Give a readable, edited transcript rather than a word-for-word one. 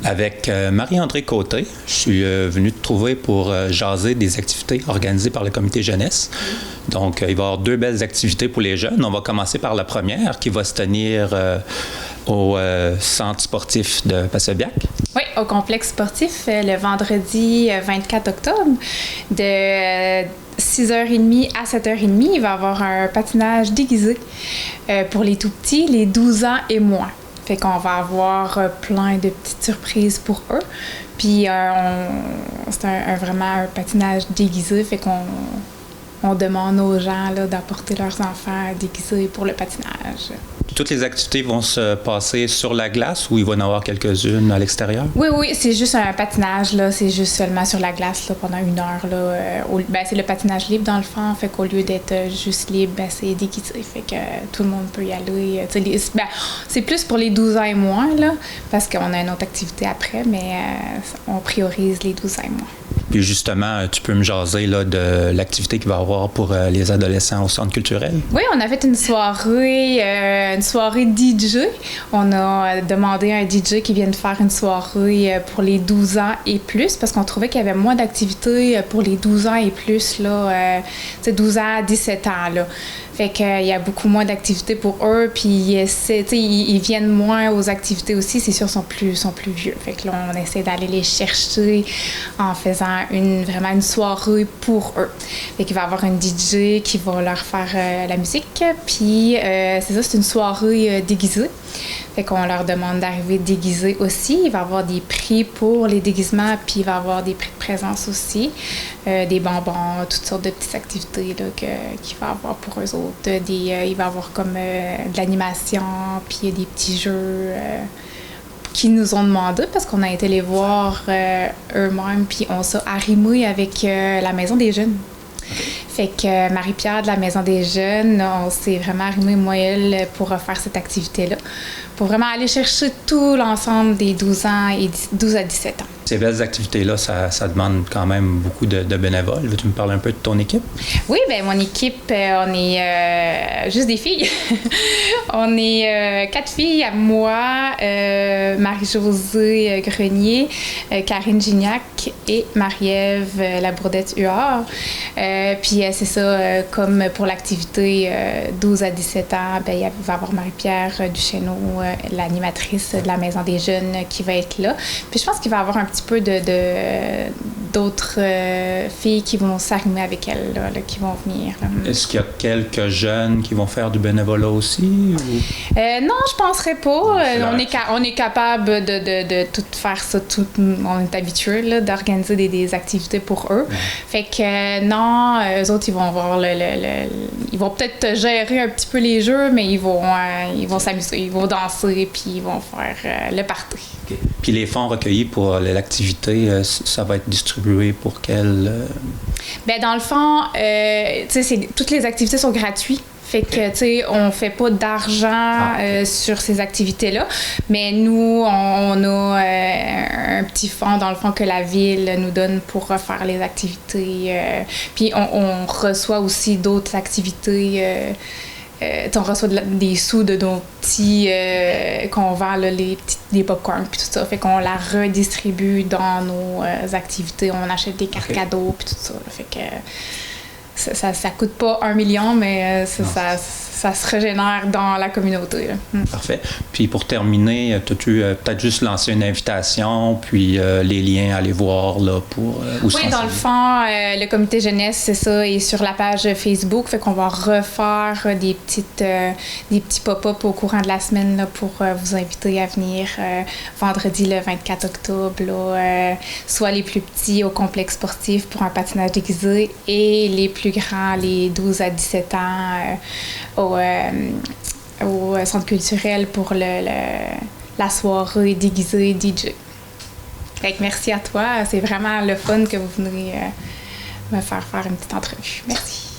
Avec Marie-André Côté, je suis venu te trouver pour jaser des activités organisées par le comité jeunesse. Donc, il va y avoir deux belles activités pour les jeunes. On va commencer par la première qui va se tenir au centre sportif de Passebbiac. Oui, au complexe sportif, le vendredi 24 octobre, de 6h30 à 7h30, il va y avoir un patinage déguisé pour les tout-petits, les 12 ans et moins. Fait qu'on va avoir plein de petites surprises pour eux. Puis c'est vraiment un patinage déguisé, fait qu'on demande aux gens là, d'apporter leurs enfants déguisés pour le patinage. Toutes les activités vont se passer sur la glace ou il va y en avoir quelques-unes à l'extérieur? Oui, c'est juste un patinage, là. C'est juste seulement sur la glace là, pendant 1 heure. Là. C'est le patinage libre dans le fond. Fait qu'au lieu d'être juste libre, c'est déguisé. Fait que tout le monde peut y aller. C'est plus pour les 12 ans et moins, là, parce qu'on a une autre activité après, mais on priorise les 12 ans et moins. Puis justement, tu peux me jaser là, de l'activité qu'il va y avoir pour les adolescents au centre culturel? Oui, on a fait une soirée DJ. On a demandé à un DJ qui vienne faire une soirée pour les 12 ans et plus parce qu'on trouvait qu'il y avait moins d'activités pour les 12 ans et plus, là, 12 ans à 17 ans. Là. Fait qu'il y a beaucoup moins d'activités pour eux, puis ils viennent moins aux activités aussi, c'est sûr, sont plus vieux. Fait que là, on essaie d'aller les chercher en faisant vraiment une soirée pour eux. Fait qu'il va y avoir un DJ qui va leur faire la musique, puis c'est ça, c'est une soirée déguisée. Fait qu'on leur demande d'arriver déguisés aussi. Il va y avoir des prix pour les déguisements, puis il va y avoir des prix de présence aussi. Des bonbons, toutes sortes de petites activités là, qu'il va y avoir pour eux autres. Il va y avoir comme de l'animation, puis des petits jeux qu'ils nous ont demandé parce qu'on a été les voir eux-mêmes, puis on s'est arrimé avec la Maison des jeunes. Fait que Marie-Pierre de la Maison des jeunes, on s'est vraiment arrimé, moi et elle, pour faire cette activité-là, pour vraiment aller chercher tout l'ensemble des 12 ans et 12 à 17 ans. Ces belles activités-là, ça demande quand même beaucoup de bénévoles. Veux-tu me parler un peu de ton équipe? Oui, bien, mon équipe, on est juste des filles. On est 4 filles, moi, Marie-Josée Grenier, Karine Gignac et Marie-Ève Labourdette-Huard. Puis c'est ça, comme pour l'activité 12 à 17 ans, bien, il va y avoir Marie-Pierre Duchesneau, l'animatrice de la Maison des jeunes, qui va être là. Puis je pense qu'il va y avoir un petit peu d'autres filles qui vont s'arrimer avec elle, là, qui vont venir. Est-ce qu'il y a quelques jeunes qui vont faire du bénévolat aussi? Ou? Non, je penserais pas. On est capable de tout faire ça. On est habitué là, d'organiser des activités pour eux. Ouais. Fait que non, eux autres, ils vont avoir ils vont peut-être gérer un petit peu les jeux, mais ils vont s'amuser, ils vont danser, puis ils vont faire le party. Okay. Puis les fonds recueillis pour l'activité, ça va être distribué pour quel? Bien, dans le fond, toutes les activités sont gratuites. Fait que, tu sais, on fait pas d'argent sur ces activités-là, mais nous, on a un petit fonds, dans le fond, que la Ville nous donne pour refaire les activités. Puis on reçoit aussi d'autres activités. On reçoit des sous de nos petits qu'on vend, là, des popcorn puis tout ça. Fait qu'on la redistribue dans nos activités. On achète des cartes cadeaux puis tout ça. Là. Fait que ça coûte pas 1 million, mais ça se régénère dans la communauté. Parfait. Puis pour terminer, as-tu peut-être juste lancé une invitation, puis les liens à aller voir là, pour oui, dans le fond, le comité jeunesse, c'est ça, est sur la page Facebook. Fait qu'on va refaire des petits pop-up au courant de la semaine là, pour vous inviter à venir vendredi le 24 octobre. Là, soit les plus petits au complexe sportif pour un patinage déguisé et les plus grands, les 12 à 17 ans, au centre culturel pour la soirée déguisée DJ. Fait que merci à toi. C'est vraiment le fun que vous venez me faire une petite entrevue. Merci.